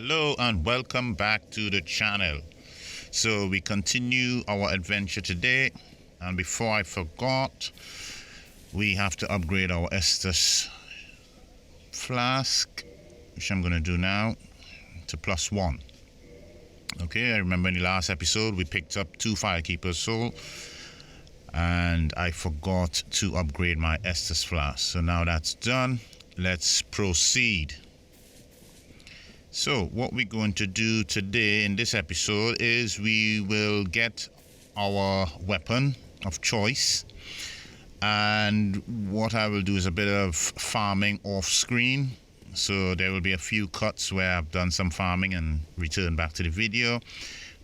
Hello and welcome back to the channel. So we continue our adventure today, and before I forgot, we have to upgrade our Estus flask, which I'm going to do now, to +1. Okay, I remember in the last episode we picked up 2 Firekeeper's Soul and I forgot to upgrade my Estus flask. So now that's done, let's proceed. So what we're going to do today in this episode is we will get our weapon of choice, and what I will do is a bit of farming off screen. So there will be a few cuts where I've done some farming and return back to the video,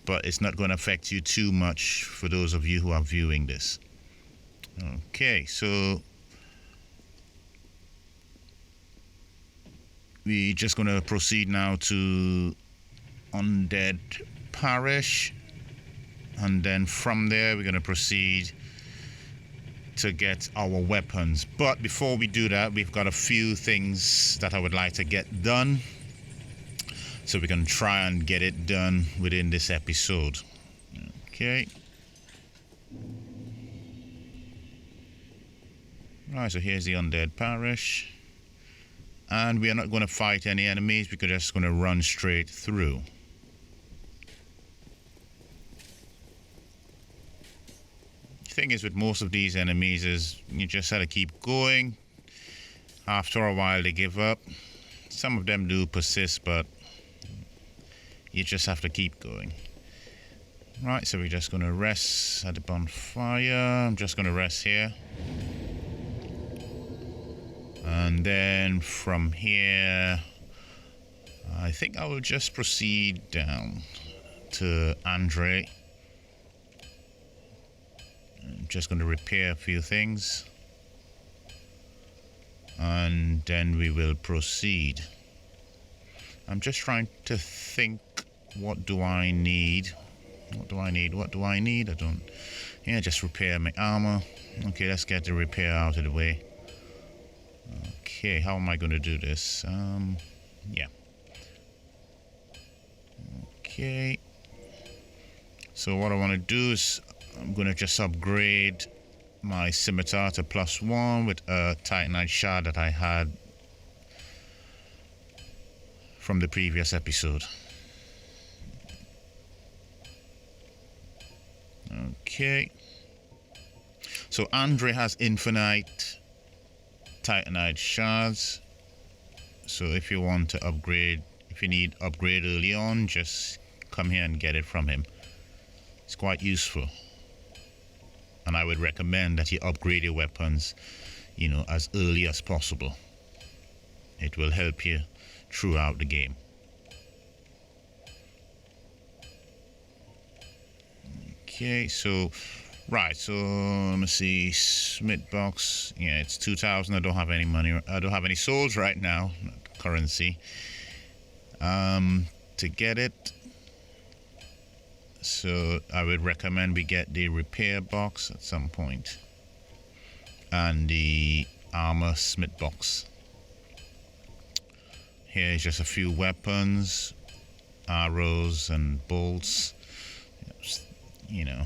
but it's not going to affect you too much for those of you who are viewing this. Okay, so we're just going to proceed now to Undead Parish, and then from there we're going to proceed to get our weapons. But before we do that, we've got a few things that I would like to get done, so we can try and get it done within this episode. Okay. Right, so here's the Undead Parish. And we are not going to fight any enemies, we're just going to run straight through. The thing is with most of these enemies is you just have to keep going. After a while they give up. Some of them do persist, but you just have to keep going. Right, so we're just going to rest at the bonfire. I'm just going to rest here. And then from here, I think I will just proceed down to Andre. I'm just going to repair a few things, and then we will proceed. I'm just trying to think, what do I need? What do I need? I don't... Yeah, just repair my armor. Okay, let's get the repair out of the way. Okay, how am I going to do this? Yeah. Okay. So what I want to do is I'm going to just upgrade my scimitar to +1 with a Titanite shard that I had from the previous episode. Okay. So Andre has infinite Titanite shards, so if you want to upgrade, if you need upgrade early on, just come here and get it from him. It's quite useful, and I would recommend that you upgrade your weapons, you know, as early as possible. It will help you throughout the game. Okay, so right, so let me see, Smith box. Yeah, it's 2,000. I don't have any money. I don't have any souls right now, currency. To get it, so I would recommend we get the repair box at some point, and the armor Smith box. Here is just a few weapons, arrows and bolts. You know,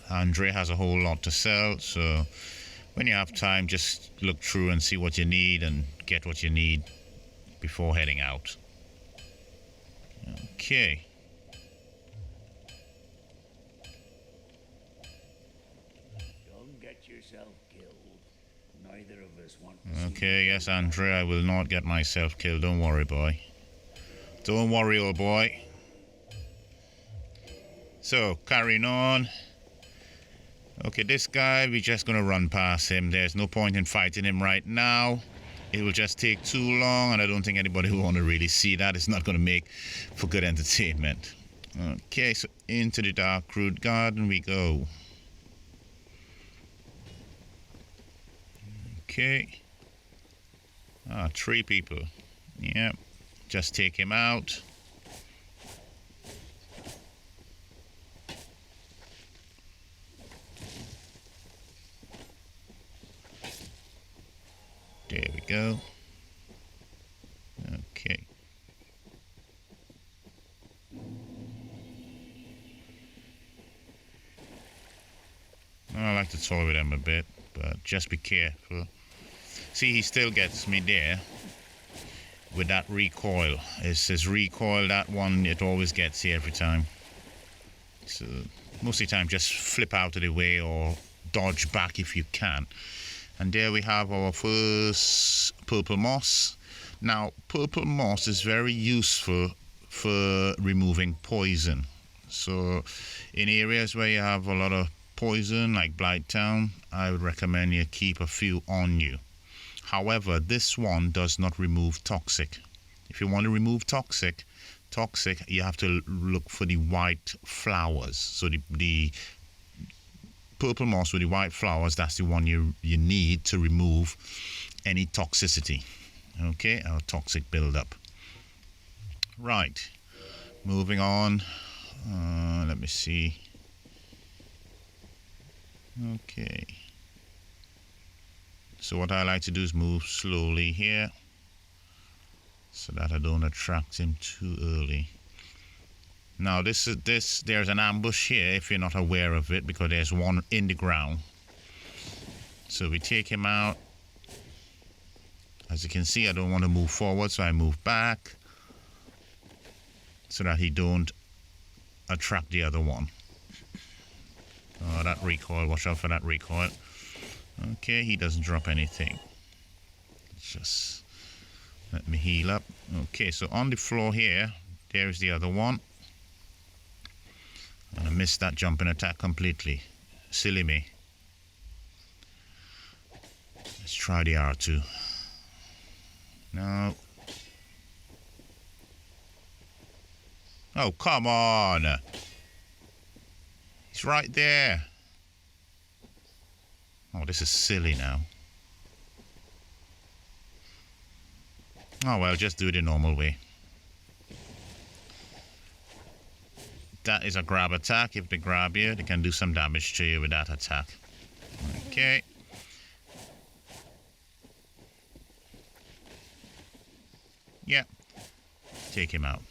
Andre has a whole lot to sell, so when you have time, just look through and see what you need and get what you need before heading out. Okay. Don't get yourself killed. Neither of us want to Okay, yes, Andre, I will not get myself killed. Don't worry, boy. Don't worry, old boy. So, carrying on. Okay, this guy, we're just going to run past him. There's no point in fighting him right now. It will just take too long, and I don't think anybody will want to really see that. It's not going to make for good entertainment. Okay, so into the Darkroot Garden we go. Okay. 3 people. Yep. Just take him out. There we go. Okay. have to toy with him a bit, but just be careful. See, he still gets me there with that recoil. It's his recoil, that one, it always gets you every time. So most of the time just flip out of the way or dodge back if you can. And there we have our first purple moss. Now purple moss is very useful for removing poison. So in areas where you have a lot of poison like Blighttown, I would recommend you keep a few on you. However, this one does not remove toxic. If you want to remove toxic, you have to look for the white flowers. So the purple moss with the white flowers, that's the one you need to remove any toxicity. Okay, our toxic buildup. Right, moving on. Let me see. Okay. So what I like to do is move slowly here so that I don't attract him too early. Now there's an ambush here if you're not aware of it, because there's one in the ground. So we take him out. As you can see, I don't want to move forward, so I move back so that he don't attract the other one. Oh, that recoil, watch out for that recoil. Okay, he doesn't drop anything. Just let me heal up. Okay, so on the floor here, there's the other one. And I missed that jumping attack completely. Silly me. Let's try the R2. No. Oh, come on. He's right there. Oh, this is silly now. Oh well, just do it the normal way. That is a grab attack. If they grab you, they can do some damage to you with that attack. Okay. Yeah. Take him out.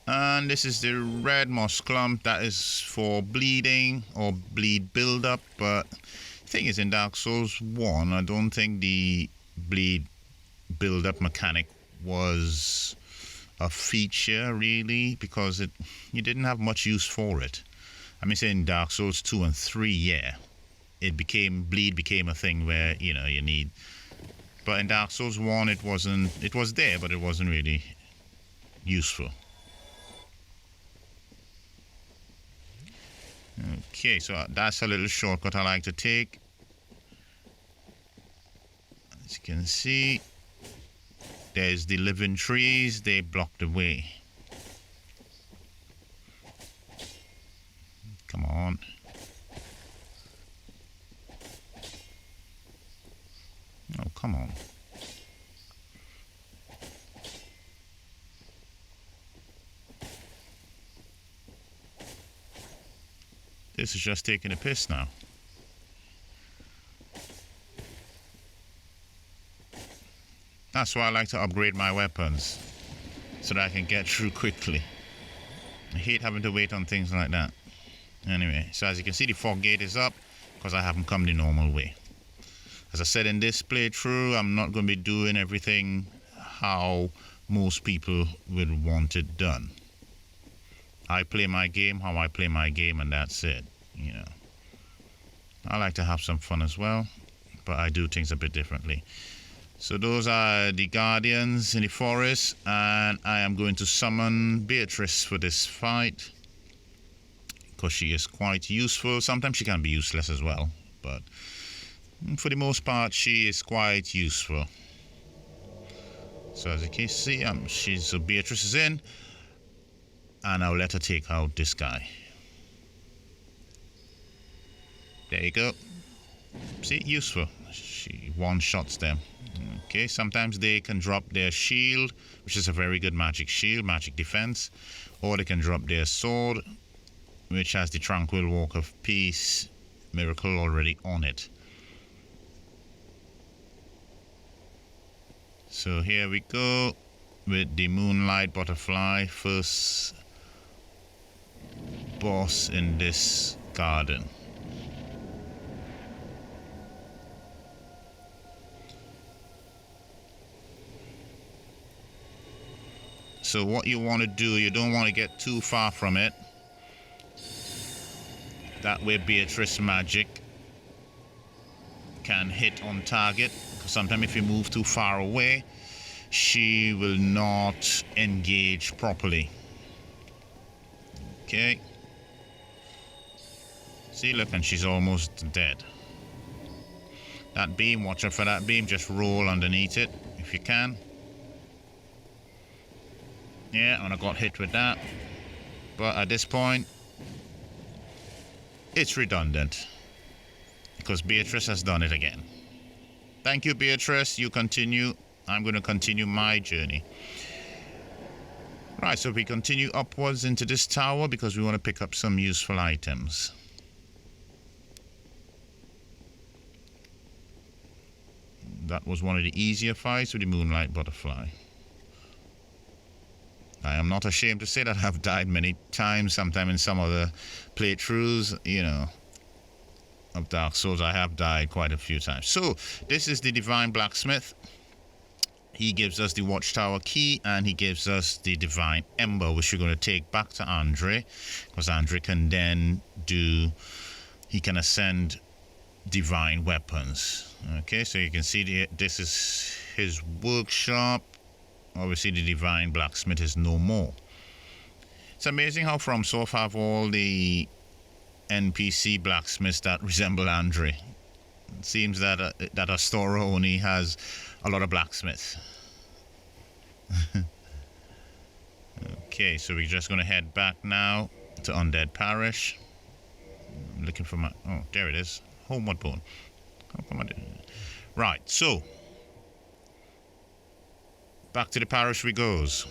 And this is the red Moss Clump. That is for bleeding or bleed buildup. But the thing is, in Dark Souls 1, I don't think the bleed buildup mechanic was a feature really, because you didn't have much use for it. I mean, say in Dark Souls 2 and 3, yeah, bleed became a thing where you need. But in Dark Souls 1, it wasn't. It was there, but it wasn't really useful. Okay, so that's a little shortcut I like to take. As you can see, there's the living trees. They block the way. Come on. Oh, come on. This is just taking a piss now. That's why I like to upgrade my weapons, so that I can get through quickly. I hate having to wait on things like that. Anyway, so as you can see, the fog gate is up because I haven't come the normal way. As I said in this playthrough, I'm not going to be doing everything how most people would want it done. I play my game how I play my game, and that's it. I like to have some fun as well, but I do things a bit differently. So those are the guardians in the forest, and I am going to summon Beatrice for this fight because she is quite useful. Sometimes she can be useless as well, but for the most part she is quite useful. So as you can see, so Beatrice is in, and I'll let her take out this guy. There you go. See, useful. She one-shots them. Okay, sometimes they can drop their shield, which is a very good magic shield, magic defense, or they can drop their sword, which has the Tranquil Walk of Peace miracle already on it. So here we go with the Moonlight Butterfly, first boss in this garden. So what you want to do, you don't want to get too far from it. That way Beatrice magic can hit on target. Because sometimes if you move too far away, she will not engage properly. Okay. See, look, and she's almost dead. That beam, watch out for that beam. Just roll underneath it if you can. Yeah, and I got hit with that. But at this point, it's redundant. Because Beatrice has done it again. Thank you, Beatrice. You continue. I'm going to continue my journey. Right, so we continue upwards into this tower because we want to pick up some useful items. That was one of the easier fights with the Moonlight Butterfly. I am not ashamed to say that I've died many times. Sometime in some other playthroughs, you know, of Dark Souls, I have died quite a few times. So, this is the Divine Blacksmith. He gives us the Watchtower Key, and he gives us the Divine Ember, which we're going to take back to Andre, because Andre can then do, he can ascend divine weapons. Okay, so you can see this is his workshop. Obviously, the Divine Blacksmith is no more. It's amazing how FromSoft have all the NPC blacksmiths that resemble Andre. It seems that Astora only has a lot of blacksmiths. Okay, so we're just going to head back now to Undead Parish. I'm looking for my... Oh, there it is. Homeward Bone. Come on. Right, so... back to the parish we goes.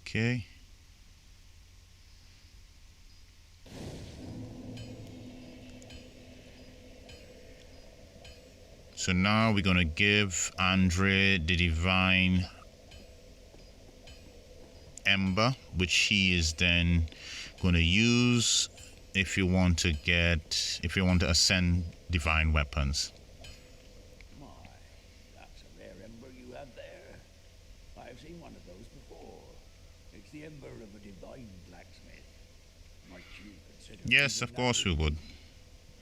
Okay. So now we're going to give Andre the Divine Ember, which he is then going to use if you want to ascend divine weapons. My, that's a rare ember you have there. I've seen one of those before. It's the ember of a divine blacksmith. Might you consider... Yes, of course we would.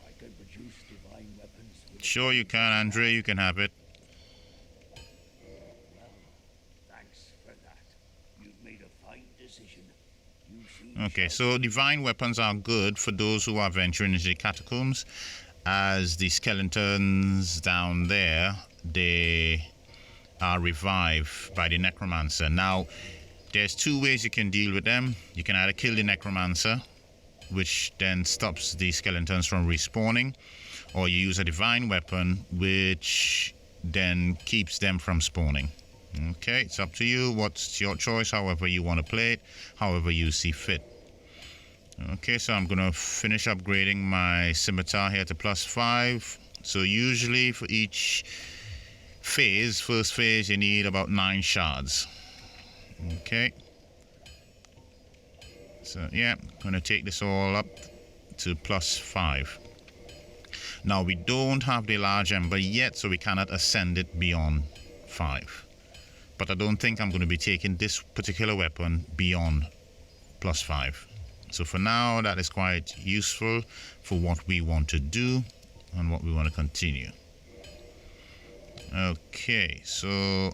I could produce divine weapons with... Sure you can, Andre, you can have it. Well, thanks for that. You've made a fine decision. Okay, so divine weapons are good for those who are venturing into the catacombs, as the skeletons down there, they are revived by the necromancer. Now, there's two ways you can deal with them. You can either kill the necromancer, which then stops the skeletons from respawning, or you use a divine weapon, which then keeps them from spawning. Okay, it's up to you. What's your choice? However you want to play it, however you see fit. Okay, so I'm gonna finish upgrading my scimitar here to +5. So usually for each phase, first phase, you need about 9 shards. Okay. So yeah, I'm gonna take this all up to +5. Now we don't have the large ember yet, so we cannot ascend it beyond 5. But I don't think I'm going to be taking this particular weapon beyond +5. So for now, that is quite useful for what we want to do and what we want to continue. Okay, so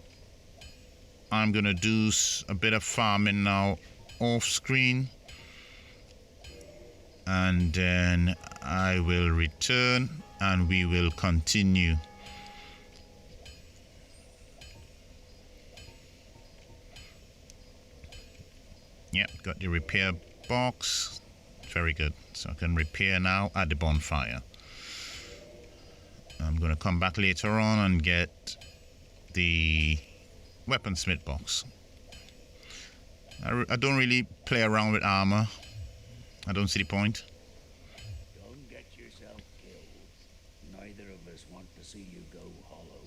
I'm going to do a bit of farming now off screen. And then I will return and we will continue. Yep, got the repair box. Very good. So I can repair now at the bonfire. I'm going to come back later on and get the weaponsmith box. I don't really play around with armor. I don't see the point. Don't get yourself killed. Neither of us want to see you go hollow.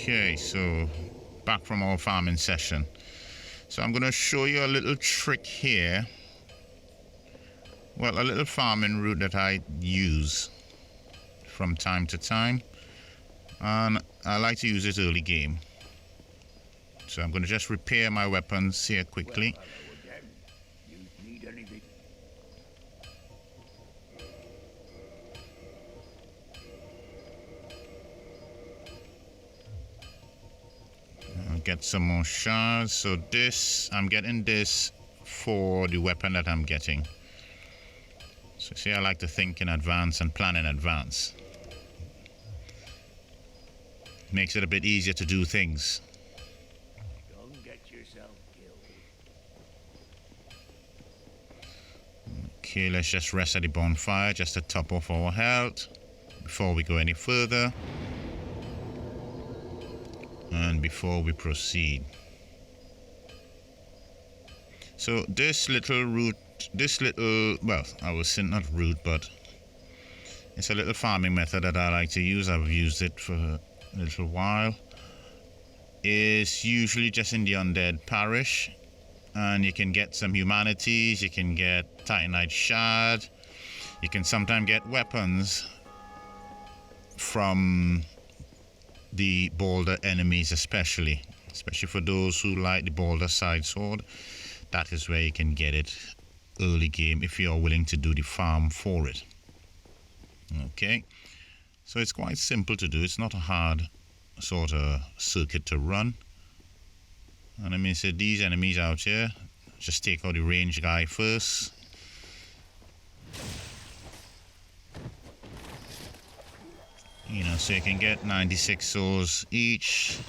Okay, so back from our farming session. So I'm going to show you a little trick here. Well, a little farming route that I use from time to time. And I like to use it early game. So I'm going to just repair my weapons here quickly. Well, hello again. You need anything? I'll get some more shards. So this, I'm getting this for the weapon that I'm getting. So see, I like to think in advance and plan in advance. Makes it a bit easier to do things. Don't get yourself killed. Okay, let's just rest at the bonfire just to top off our health before we go any further. And before we proceed. So this little route, well, I was saying not route, but it's a little farming method that I like to use. I've used it for a little while. It's usually just in the Undead Parish, and you can get some humanities, you can get Titanite shard, you can sometimes get weapons from the boulder enemies, especially for those who like the boulder side sword. That is where you can get it early game if you are willing to do the farm for it. Okay, so it's quite simple to do. It's not a hard sort of circuit to run. And I mean, so these enemies out here, just take out the range guy first. You know, so you can get 96 souls each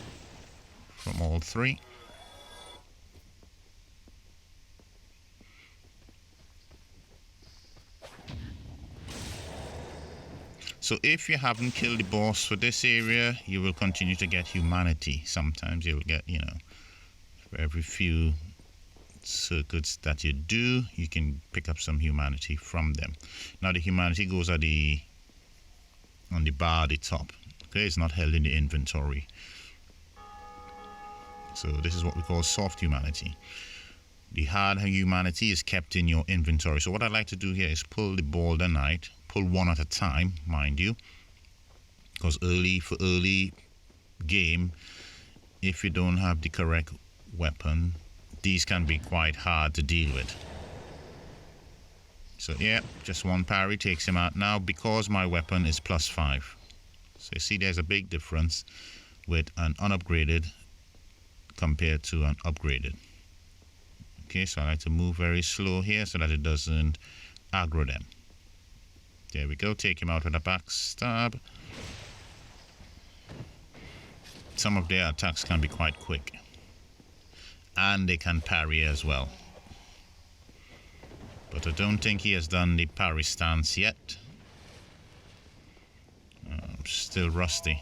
from all three. So if you haven't killed the boss for this area, you will continue to get humanity. Sometimes you will get, you know, for every few circuits that you do, you can pick up some humanity from them. Now the humanity goes at on the bar at the top. Okay, it's not held in the inventory. So this is what we call soft humanity. The hard humanity is kept in your inventory. So what I like to do here is pull the boulder knight, pull one at a time, mind you, because for early game, if you don't have the correct weapon, these can be quite hard to deal with. So yeah, just one parry takes him out now because my weapon is +5. So you see there's a big difference with an unupgraded compared to an upgraded. Okay, so I like to move very slow here so that it doesn't aggro them. There we go, take him out with a backstab. Some of their attacks can be quite quick. And they can parry as well. But I don't think he has done the parry stance yet. I'm still rusty.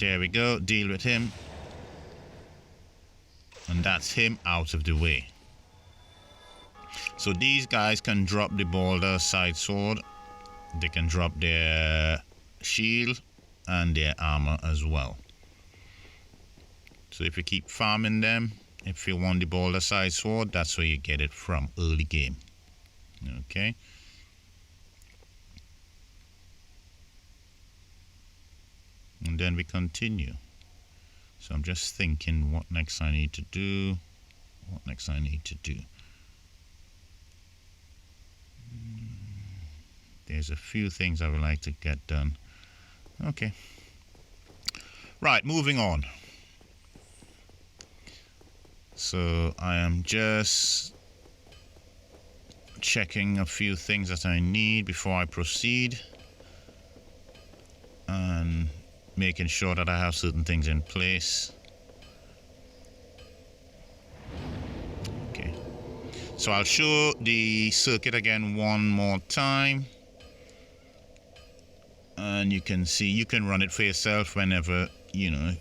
There we go, deal with him. And that's him out of the way. So these guys can drop the boulder side sword. They can drop their shield and their armor as well. So if you keep farming them, if you want the boulder side sword, that's where you get it from early game. Okay. And then we continue. So I'm just thinking what next I need to do. What next I need to do. There's a few things I would like to get done. Okay. Right, moving on. So I am just checking a few things that I need before I proceed. And making sure that I have certain things in place. Okay. So I'll show the circuit again one more time. And you can see, you can run it for yourself whenever, you know,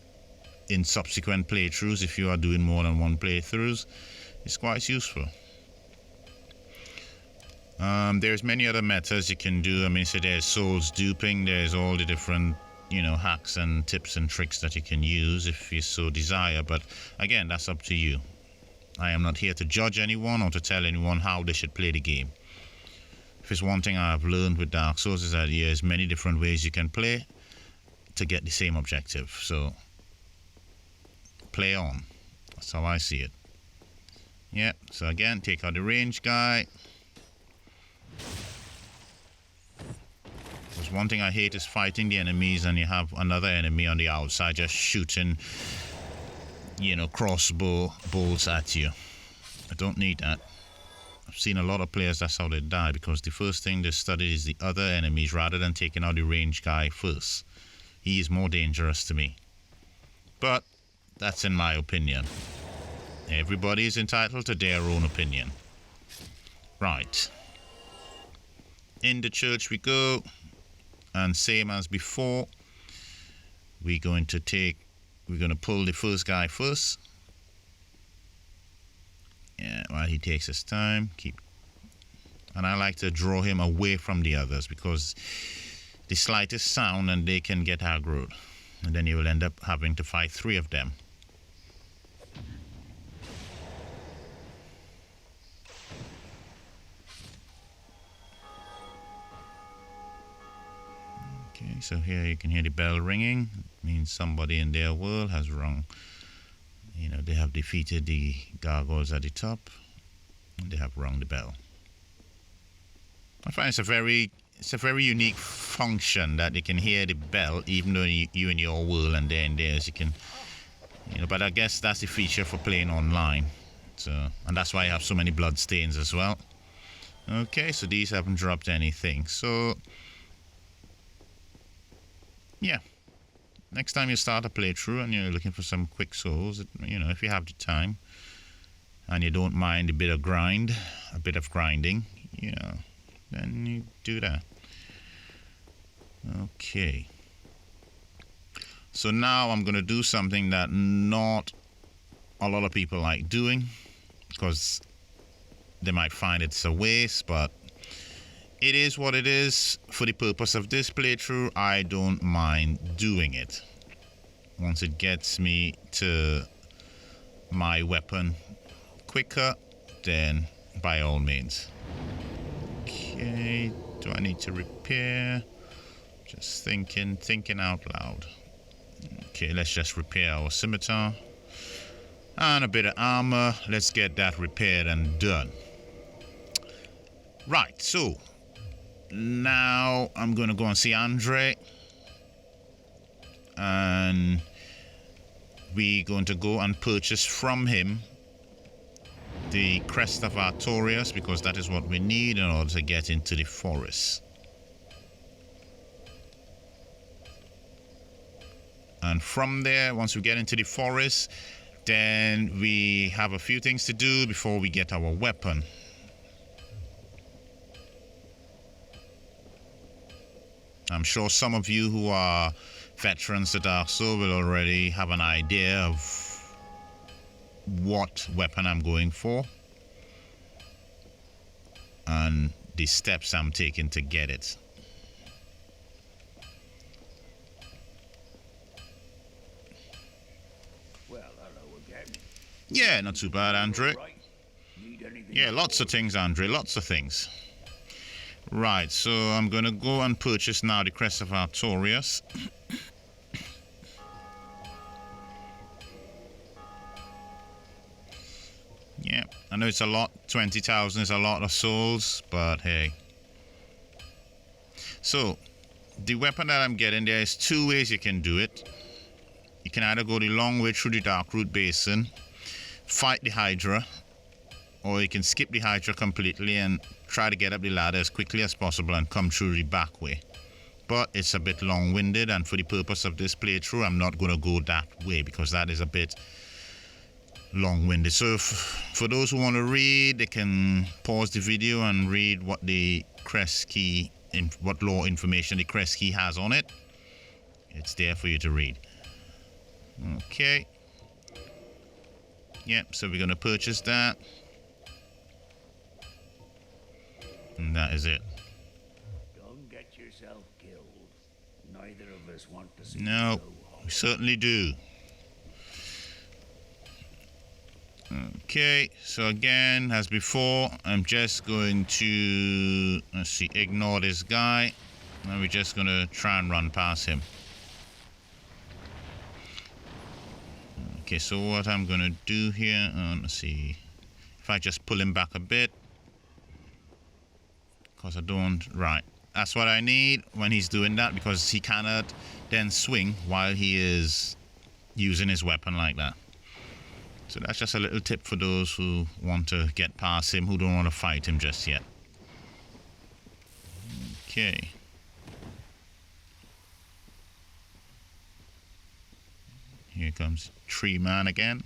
in subsequent playthroughs, if you are doing more than one playthroughs. It's quite useful. There's many other methods you can do. I mean, so there's souls duping, there's all the different you know, hacks and tips and tricks that you can use if you so desire, but again, that's up to you. I am not here to judge anyone or to tell anyone how they should play the game. If it's one thing I've learned with Dark Souls is that there's many different ways you can play to get the same objective, so play on. That's how I see it. Yep, so again, take out the range guy. Because one thing I hate is fighting the enemies and you have another enemy on the outside just shooting, you know, crossbow bolts at you. I don't need that. I've seen a lot of players, that's how they die, because the first thing they study is the other enemies rather than taking out the range guy first. He is more dangerous to me. But that's in my opinion. Everybody is entitled to their own opinion. Right. In the church we go. And same as before, we're going to pull the first guy first. Yeah, while he takes his time, and I like to draw him away from the others because the slightest sound and they can get aggroed, and then you will end up having to fight 3 of them. Okay, so here you can hear the bell ringing. It means somebody in their world has rung. You know, they have defeated the gargoyles at the top, and they have rung the bell. I find it's a very unique function that they can hear the bell, even though you in your world and they're in theirs. You can, you know, but I guess that's the feature for playing online. So, and that's why I have so many blood stains as well. Okay, so these haven't dropped anything. So, yeah. Next time you start a playthrough and you're looking for some quick souls, you know, if you have the time and you don't mind a bit of grinding, you know, then you do that. Okay. So now I'm going to do something that not a lot of people like doing, because they might find it's a waste, but it is what it is. For the purpose of this playthrough, I don't mind doing it. Once it gets me to my weapon quicker, then by all means. Okay, do I need to repair? Just thinking out loud. Okay, let's just repair our scimitar. And a bit of armor. Let's get that repaired and done. Right, so now I'm going to go and see Andre. And we're going to go and purchase from him the Crest of Artorias, because that is what we need in order to get into the forest. And from there, once we get into the forest, then we have a few things to do before we get our weapon. I'm sure some of you who are veterans to Dark Souls will already have an idea of what weapon I'm going for and the steps I'm taking to get it. Well, hello again. Yeah, not too bad, Andre. Right. Need anything? Yeah, lots of things, Andre, lots of things. Right, so I'm gonna go and purchase now the Crest of Artorias. Yeah, I know it's a lot, 20,000 is a lot of souls, but hey. So, the weapon that I'm getting, there is 2 ways you can do it. You can either go the long way through the Darkroot Basin, fight the Hydra, or you can skip the Hydra completely and try to get up the ladder as quickly as possible and come through the back way. But it's a bit long-winded, and for the purpose of this playthrough, I'm not going to go that way because that is a bit long-winded. So for those who want to read, they can pause the video and read what the Crest Key, what lore information the Crest Key has on it. It's there for you to read. Okay. Yep, so we're going to purchase that. And that is it. Don't get yourself killed. Neither of us want to see No, you go we certainly do. Okay, so again, as before, I'm just going to, let's see, ignore this guy. And we're just going to try and run past him. Okay, so what I'm going to do here, let's see, if I just pull him back a bit. Because I don't, right. That's what I need when he's doing that, because he cannot then swing while he is using his weapon like that. So that's just a little tip for those who want to get past him, who don't want to fight him just yet. Okay. Here comes Tree Man again.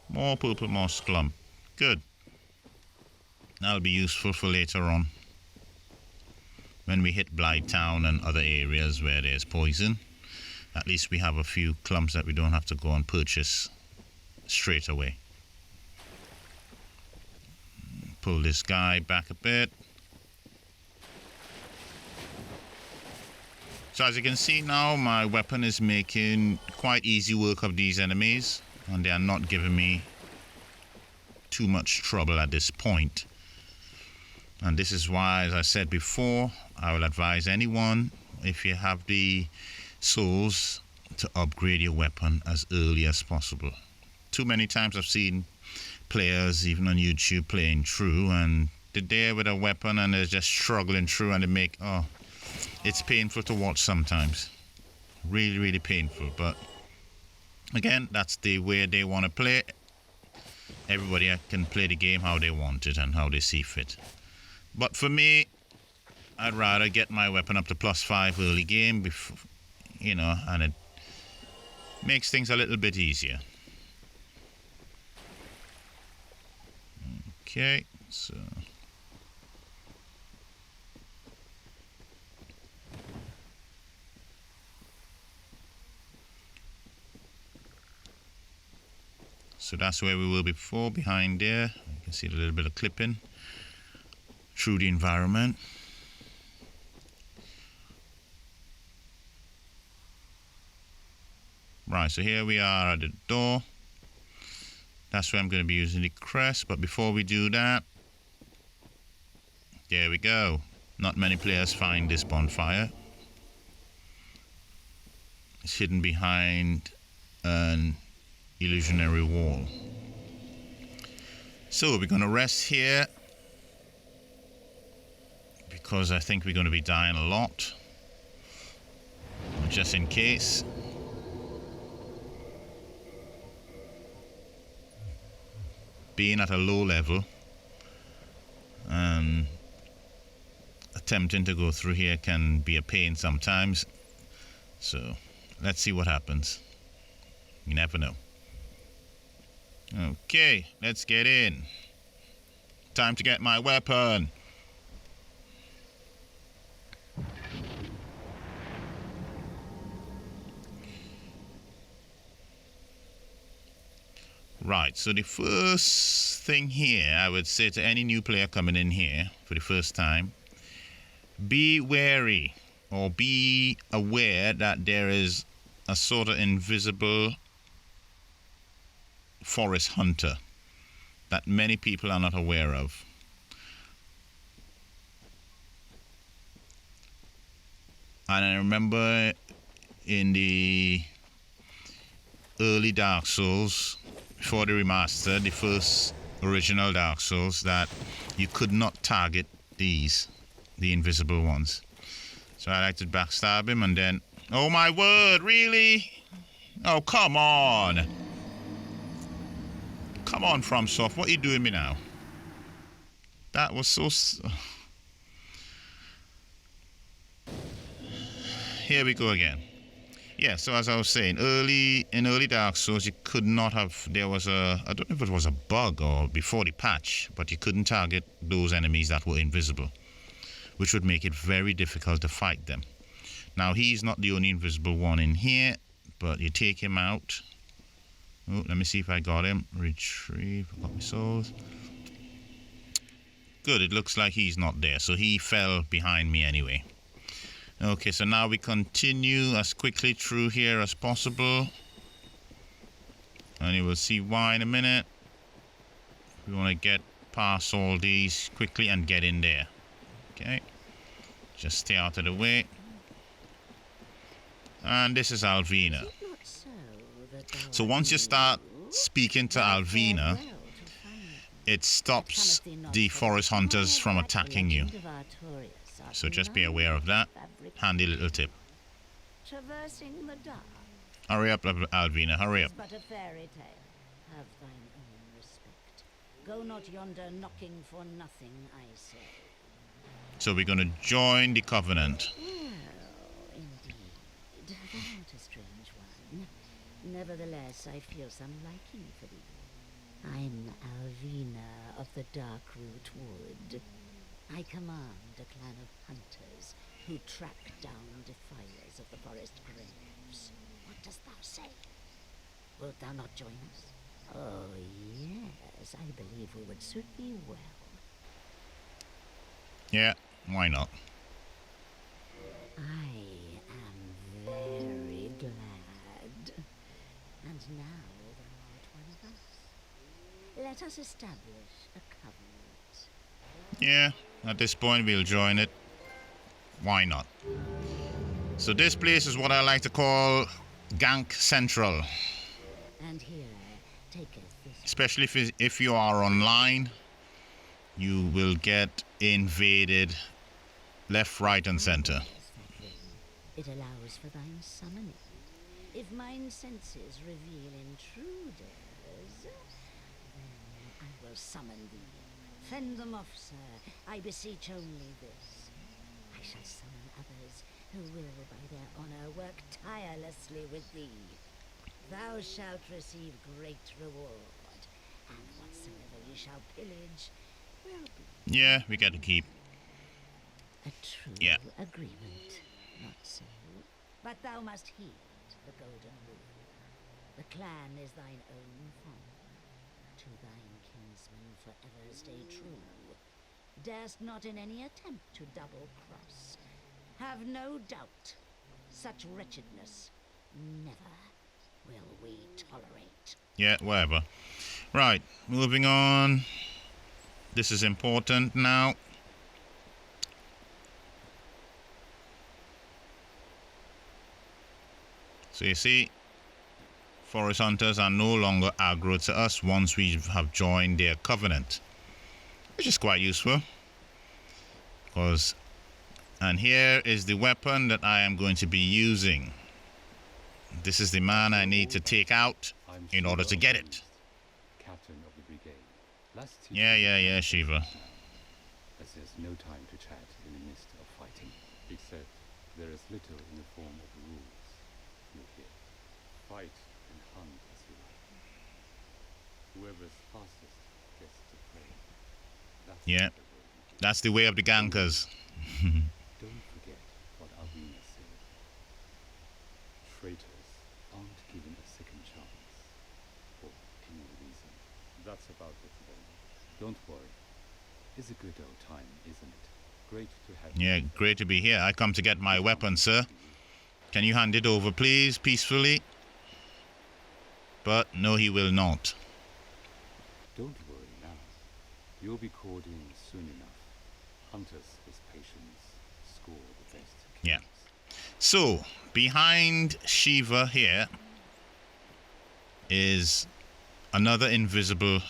More purple moss clump. Good. That'll be useful for later on, when we hit Blighttown and other areas where there's poison. At least we have a few clumps that we don't have to go and purchase straight away. Pull this guy back a bit. So as you can see now, my weapon is making quite easy work of these enemies, and they are not giving me too much trouble at this point. And this is why, as I said before, I will advise anyone, if you have the souls, to upgrade your weapon as early as possible. Too many times I've seen players, even on YouTube, playing through, and they're there with a weapon and they're just struggling through, and they make, oh, it's painful to watch sometimes. Really, really painful. But again, that's the way they want to play. Everybody can play the game how they want it and how they see fit. But for me, I'd rather get my weapon up to +5 early game, before, you know, and it makes things a little bit easier. Okay, so that's where we were before, behind there. You can see a little bit of clipping through the environment. Right, so here we are at the door. That's where I'm going to be using the crest, but before we do that, there we go. Not many players find this bonfire. It's hidden behind an illusionary wall. So we're going to rest here, because I think we're going to be dying a lot, just in case. Being at a low level and attempting to go through here can be a pain sometimes, so let's see what happens. You never know. Okay, let's get in. Time to get my weapon. Right, so the first thing here, I would say to any new player coming in here for the first time, be wary or be aware that there is a sort of invisible forest hunter that many people are not aware of. And I remember in the early Dark Souls, before the remastered, the first original Dark Souls, that you could not target these, the invisible ones. So I like to backstab him, and then, oh my word, really? Oh, come on. Come on, FromSoft, what are you doing me now? That was so... Here we go again. Yeah, so as I was saying, in early Dark Souls, you could not have... There was a... I don't know if it was a bug or before the patch, but you couldn't target those enemies that were invisible, which would make it very difficult to fight them. Now, he's not the only invisible one in here, but you take him out. Oh, let me see if I got him. Retrieve. I got my souls. Good, it looks like he's not there, so he fell behind me anyway. Okay, so now we continue as quickly through here as possible. And you will see why in a minute. We want to get past all these quickly and get in there. Okay. Just stay out of the way. And this is Alvina. So once you start speaking to Alvina, it stops the forest hunters from attacking you. So just be aware of that. Handy little tip. Traversing the dark. Hurry up, Alvina, hurry up. But a fairy tale. Have thine own respect. Go not yonder knocking for nothing, I say. So we're going to join the Covenant. Well, indeed. Thou art a strange one. Nevertheless, I feel some liking for thee. I'm Alvina of the Darkroot Wood. I command a clan of hunters who track down defilers of the forest graves. What dost thou say? Wilt thou not join us? Oh, yes, I believe we would suit thee well. Yeah, why not? I am very glad. And now thou art one of us. Let us establish a covenant. Yeah, at this point we'll join it. Why not? So this place is what I like to call Gank Central. And here, taketh this. Especially if you are online, you will get invaded left, right, and center. It allows for thine summoning. If mine senses reveal intruders, then I will summon thee. Fend them off, sir. I beseech only this. I shall summon others who will, by their honor, work tirelessly with thee. Thou shalt receive great reward, and whatsoever ye shall pillage will be Yeah, we got to keep. a true agreement, not so. But thou must heed the golden rule. The clan is thine own home. To thine kinsmen forever stay true. Darest not in any attempt to double cross. Have no doubt, such wretchedness never will we tolerate. Yeah, whatever. Right, moving on. This is important now. So you see, forest hunters are no longer aggro to us once we have joined their covenant, which is quite useful. And here is the weapon that I am going to be using. This is the man I need to take out in order to get it. Captain of the brigade. Yeah, Shiva. As there's no time to chat in the midst of fighting, except there is little in the form of rules. Look here. Fight and hunt as you like. Whoever's fastest gets to prey. Yeah, that's the way of the gankers. Don't forget what Alvina said. Traitors aren't given a second chance for any reason. That's about it then. Don't worry. It's a good old time, isn't it? Great to have you. Yeah, great to be here. I come to get my weapon, sir. Can you hand it over, please, peacefully? But no, he will not. Don't worry now. You'll be called in soon enough. Hunters with patience score the best kills. Yeah. So, behind Shiva here is another invisible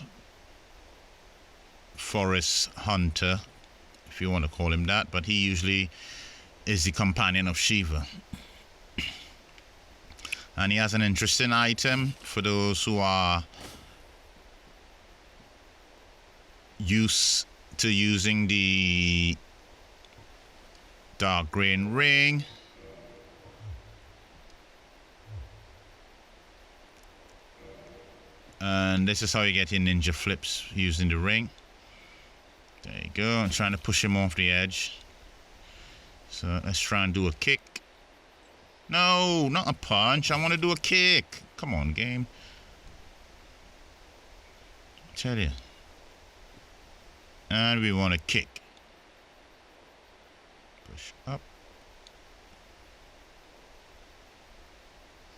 forest hunter, if you want to call him that, but he usually is the companion of Shiva. And he has an interesting item for those who are used to using the dark grain ring. And this is how you get your ninja flips using the ring. There you go. I'm trying to push him off the edge. So let's try and do a kick. No, not a punch. I want to do a kick. Come on, game. I tell you. And we want to kick. Push up.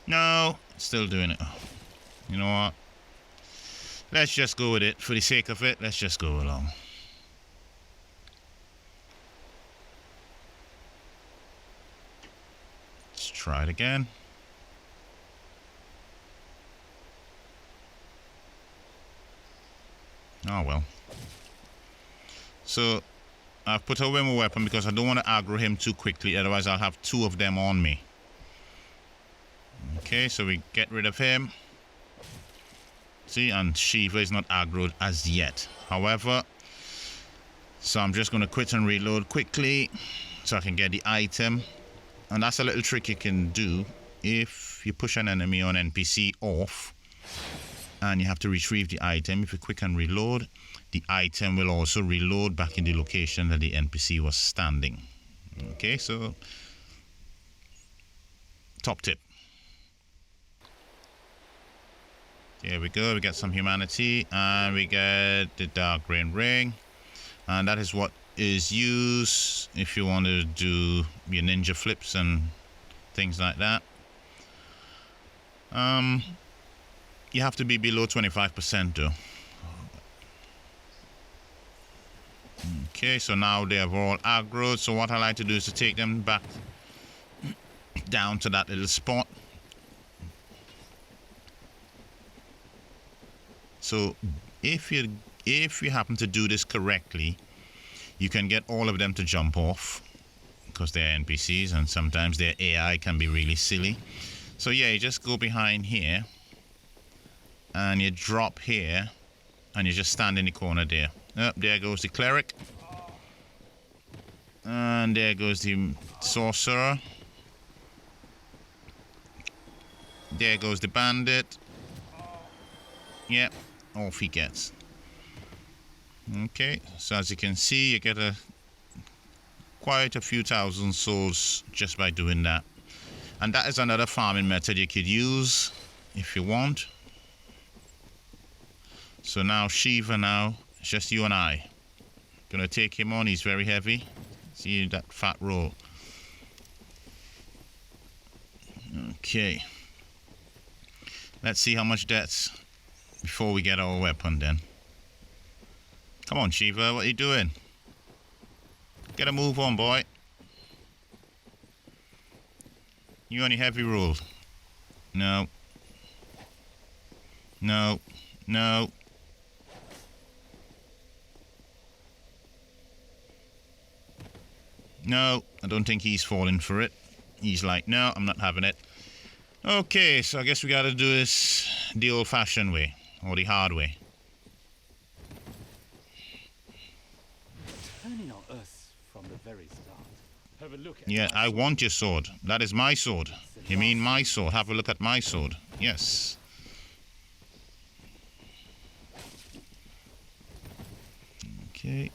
No, still doing it. Oh, you know what? Let's just go with it. For the sake of it, let's just go along. Let's try it again. Oh well. So I've put away my weapon because I don't want to aggro him too quickly, otherwise I'll have two of them on me. Okay, so we get rid of him. See, and Shiva is not aggroed as yet. However, so I'm just going to quit and reload quickly so I can get the item. And that's a little trick you can do if you push an enemy on NPC off and you have to retrieve the item. If you quick and reload, the item will also reload back in the location that the NPC was standing. Okay, so top tip. There we go, we get some humanity and we get the dark rain ring, and that is what is used if you want to do your ninja flips and things like that. You have to be below 25% though. Okay, so now they have all aggroed, so what I like to do is to take them back down to that little spot. So if you happen to do this correctly, you can get all of them to jump off because they're NPCs and sometimes their AI can be really silly. So yeah, you just go behind here and you drop here and you just stand in the corner there. Oh, there goes the cleric. And there goes the sorcerer. There goes the bandit. Yep. Off he gets. Okay, so as you can see, you get quite a few thousand souls just by doing that. And that is another farming method you could use if you want. So now Shiva now, it's just you and I. Gonna take him on, he's very heavy. See that fat roll. Okay. Let's see how much that's before we get our weapon then. Come on, Shiva, what are you doing? Get a move on, boy. You on your heavy roll. No. No. No. No, I don't think he's falling for it. He's like, no, I'm not having it. Okay, so I guess we gotta do this the old-fashioned way. Or the hard way. Turning on us from the very start. Have a look at Yeah, I want your sword. That is my sword. You mean my sword? Have a look at my sword. Yes. Okay.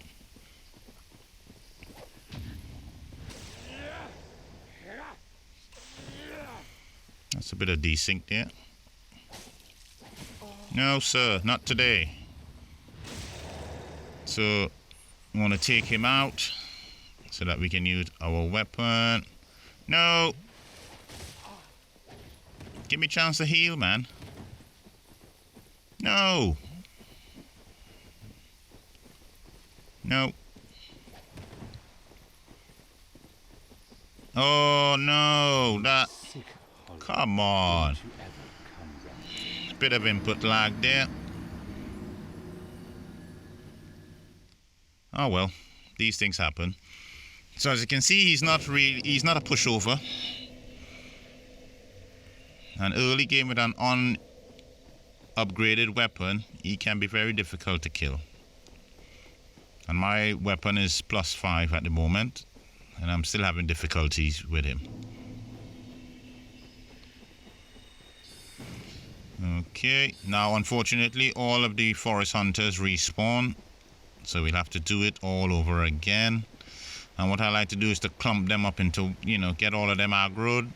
That's a bit of desync there. No, sir, not today. So, we want to take him out so that we can use our weapon. No! Give me a chance to heal, man. No! No. Oh, no! That... Come on! Bit of input lag there. Oh well, these things happen. So as you can see, he's not a pushover. An early game with an upgraded weapon, he can be very difficult to kill. And my weapon is +5 at the moment, and I'm still having difficulties with him. Okay, now unfortunately all of the forest hunters respawn, so we'll have to do it all over again. And what I like to do is to clump them up into, get all of them aggroed,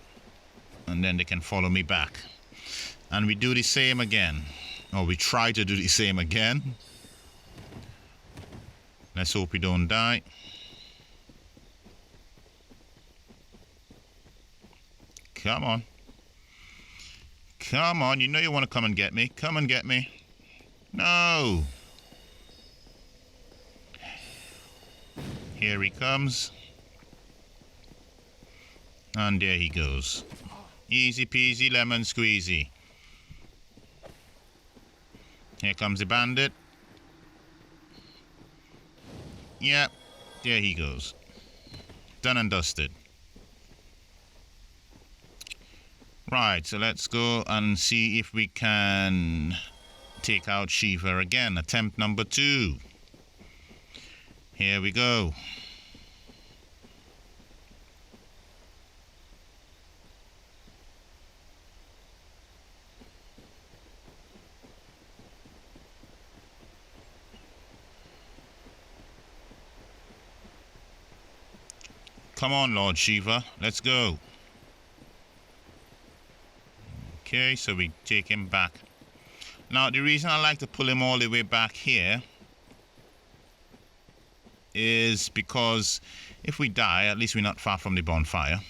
and then they can follow me back. And we do the same again, or we try to do the same again. Let's hope he don't die. Come on. Come on, you know you want to come and get me. Come and get me. No. Here he comes. And there he goes. Easy peasy lemon squeezy. Here comes the bandit. Yep, there he goes. Done and dusted. Right, so let's go and see if we can take out Shiva again. Attempt number 2. Here we go. Come on, Lord Shiva, let's go. Okay, so we take him back. Now, the reason I like to pull him all the way back here is because if we die, at least we're not far from the bonfire,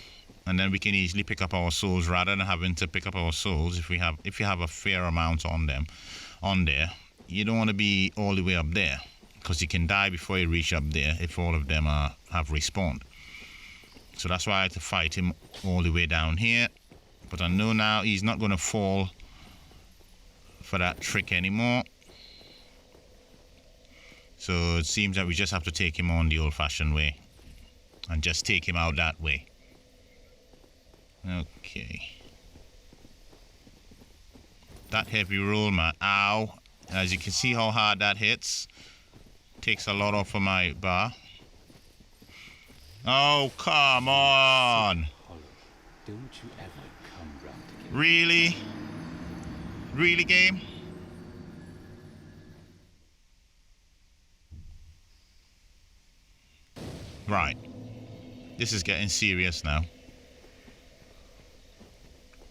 and then we can easily pick up our souls rather than having to pick up our souls if you have a fair amount on there. You don't want to be all the way up there because you can die before you reach up there if all of them have respawned. So that's why I had to fight him all the way down here. But I know now he's not going to fall for that trick anymore. So it seems that we just have to take him on the old-fashioned way. And just take him out that way. Okay. That heavy roll, man. Ow. As you can see how hard that hits. Takes a lot off of my bar. Oh, come on! Don't you ever come round again. Really? Really, game? Right. This is getting serious now.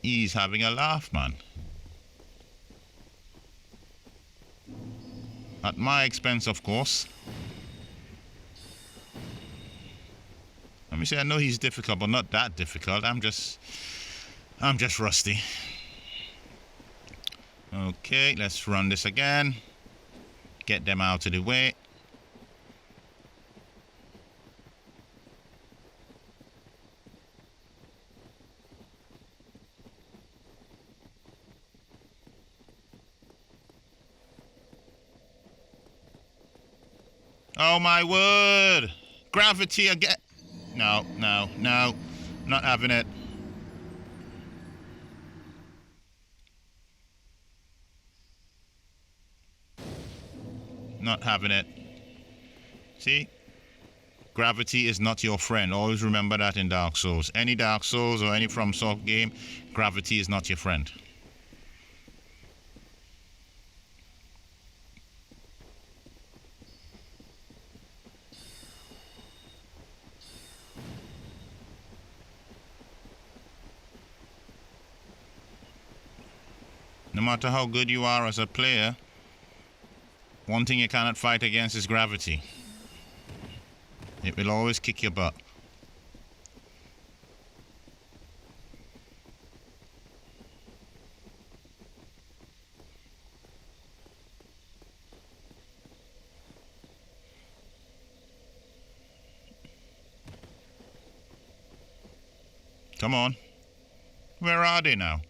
He's having a laugh, man. At my expense, of course. Let me say, I know he's difficult, but not that difficult. I'm just rusty. Okay, let's run this again. Get them out of the way. Oh my word! Gravity again! No, no, no. Not having it. Not having it. See? Gravity is not your friend. Always remember that in Dark Souls. Any Dark Souls or any FromSoft game, gravity is not your friend. No matter how good you are as a player, one thing you cannot fight against is gravity. It will always kick your butt. Come on. Where are they now?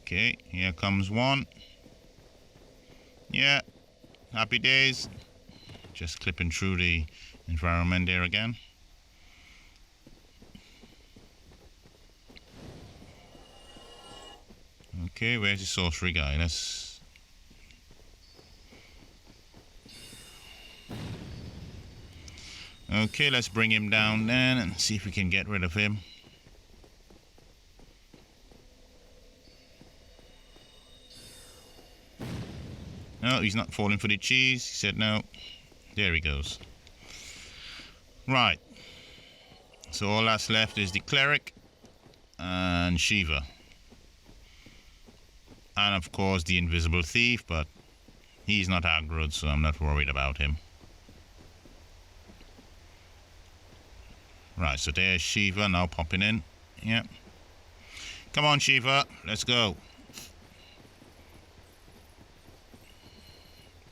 Okay, here comes one. Yeah, happy days. Just clipping through the environment there again. Okay, where's the sorcery guy? Let's... Okay, let's bring him down then and see if we can get rid of him. No, he's not falling for the cheese. He said no. There he goes. Right. So all that's left is the cleric and Shiva. And of course the invisible thief, but He's not aggroed, so I'm not worried about him. Right, so there's Shiva now popping in. Yep. Come on, Shiva, let's go.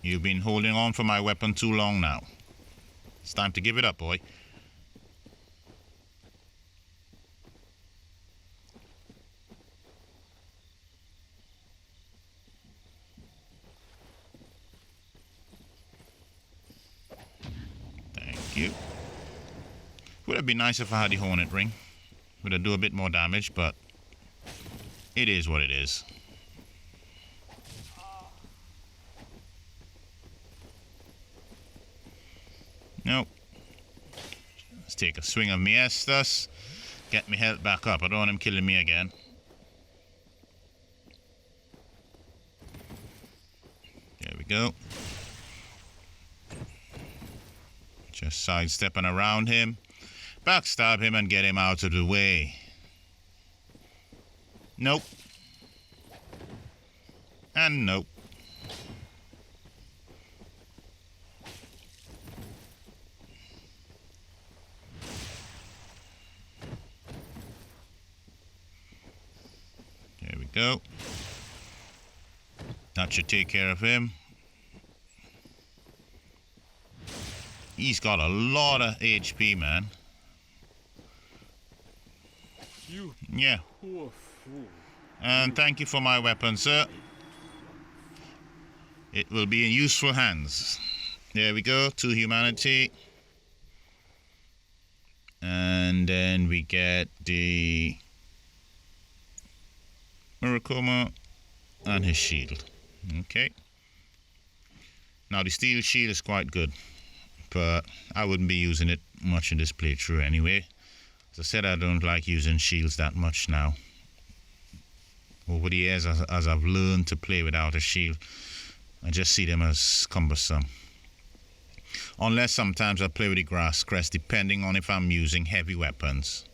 You've been holding on for my weapon too long now. It's time to give it up, boy. Thank you. Would have been nice if I had the Hornet Ring. Would have do a bit more damage, but it is what it is. Nope. Let's take a swing of Miestas. Get me health back up. I don't want him killing me again. There we go. Just sidestepping around him. Backstab him and get him out of the way. Nope. And nope. There we go. That should take care of him. He's got a lot of HP, man. You Yeah. poor fool. And thank you for my weapon, sir. It will be in useful hands. There we go, to humanity. And then we get the Muracoma and his shield. Okay. Now the steel shield is quite good, but I wouldn't be using it much in this playthrough anyway. As I said, I don't like using shields that much now. Over the years, as I've learned to play without a shield, I just see them as cumbersome. Unless sometimes I play with the grass crest, depending on if I'm using heavy weapons.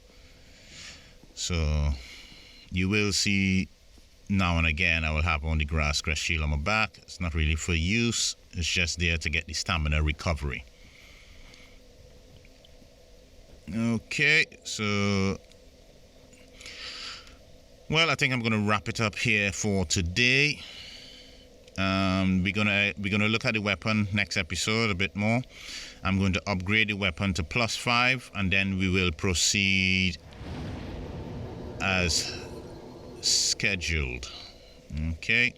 So you will see now and again I will have on the grass crest shield on my back. It's not really for use, it's just there to get the stamina recovery. Okay, so well, I think I'm gonna wrap it up here for today. We're gonna look at the weapon next episode a bit more. I'm going to upgrade the weapon to +5, and then we will proceed as scheduled. Okay,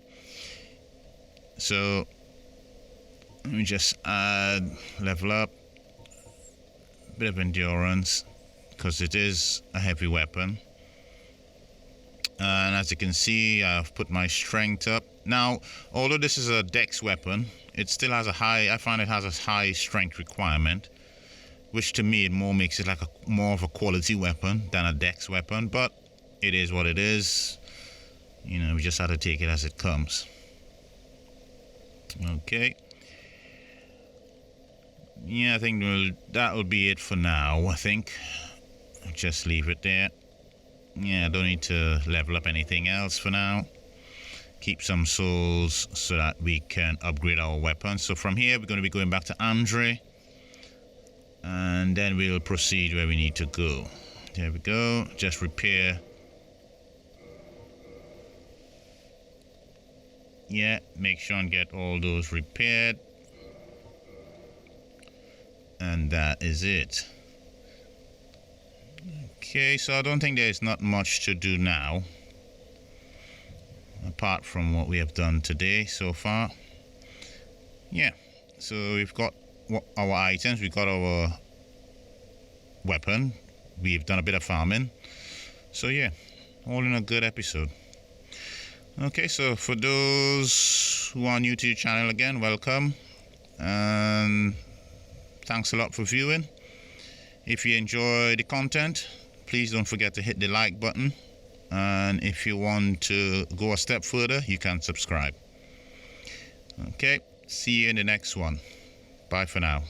so let me just add level up, bit of endurance, because it is a heavy weapon. And as you can see, I've put my strength up. Now, although this is a dex weapon, it still has a high, I find it has a high strength requirement, which to me it more makes it like more of a quality weapon than a dex weapon, but it is what it is. You know, we just have to take it as it comes. Okay. Yeah, I think that will be it for now, I think. Just leave it there. Yeah, I don't need to level up anything else for now. Keep some souls so that we can upgrade our weapons. So from here, we're going to be going back to Andre. And then we'll proceed where we need to go. There we go. Just repair. Yeah, make sure and get all those repaired. And that is it. Okay, so I don't think there's not much to do now, apart from what we have done today so far. Yeah, so we've got our items, we've got our weapon, we've done a bit of farming. So yeah, all in a good episode. Okay, so for those who are new to the channel, again, welcome, and thanks a lot for viewing. If you enjoy the content, please don't forget to hit the like button, and if you want to go a step further, you can subscribe. Okay, see you in the next one. Bye for now.